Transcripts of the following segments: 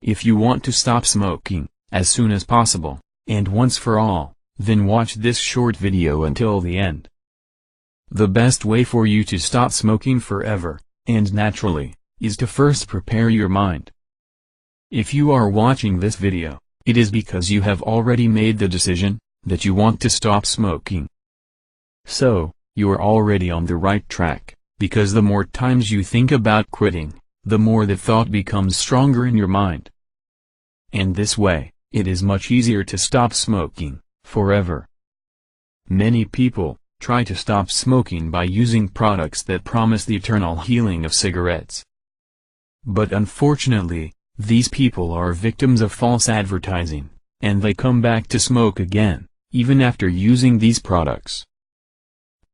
If you want to stop smoking, as soon as possible, and once for all, then watch this short video until the end. The best way for you to stop smoking forever, and naturally, is to first prepare your mind. If you are watching this video, it is because you have already made the decision that you want to stop smoking. So, you are already on the right track, because the more times you think about quitting, the more the thought becomes stronger in your mind. And this way, it is much easier to stop smoking forever. Many people try to stop smoking by using products that promise the eternal healing of cigarettes. But unfortunately, these people are victims of false advertising, and they come back to smoke again, even after using these products.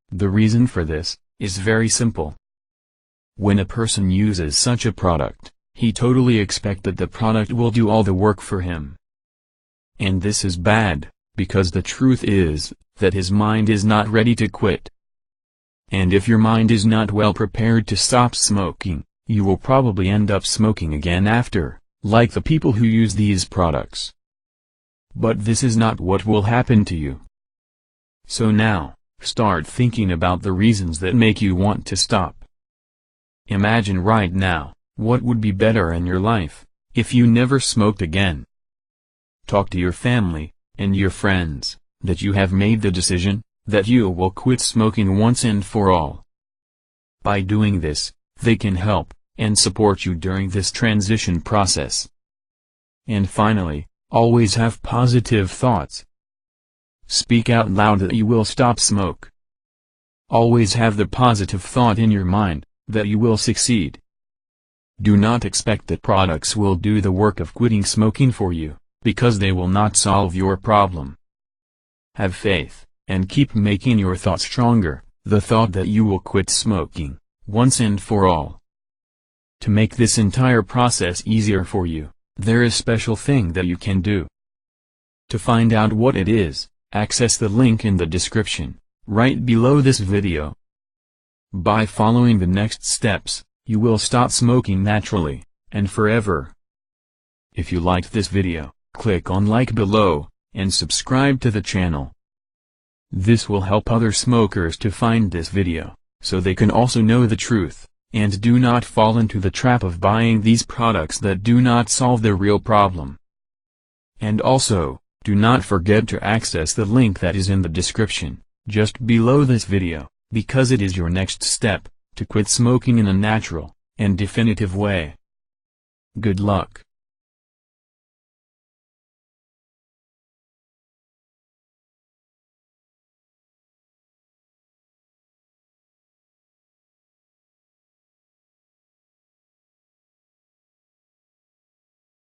The reason for this is very simple. When a person uses such a product, he totally expects that the product will do all the work for him. And this is bad, because the truth is that his mind is not ready to quit. And if your mind is not well prepared to stop smoking, you will probably end up smoking again after, like the people who use these products. But this is not what will happen to you. So now, start thinking about the reasons that make you want to stop. Imagine right now, what would be better in your life, if you never smoked again. Talk to your family, and your friends, that you have made the decision, that you will quit smoking once and for all. By doing this, they can help, and support you during this transition process. And finally, always have positive thoughts. Speak out loud that you will stop smoke. Always have the positive thought in your mind, that you will succeed. Do not expect that products will do the work of quitting smoking for you, because they will not solve your problem. Have faith, and keep making your thought stronger, the thought that you will quit smoking, once and for all. To make this entire process easier for you, there is a special thing that you can do. To find out what it is, access the link in the description, right below this video. By following the next steps, you will stop smoking naturally, and forever. If you liked this video, click on like below, and subscribe to the channel. This will help other smokers to find this video, so they can also know the truth, and do not fall into the trap of buying these products that do not solve the real problem. And also, do not forget to access the link that is in the description, just below this video, because it is your next step, to quit smoking in a natural, and definitive way. Good luck.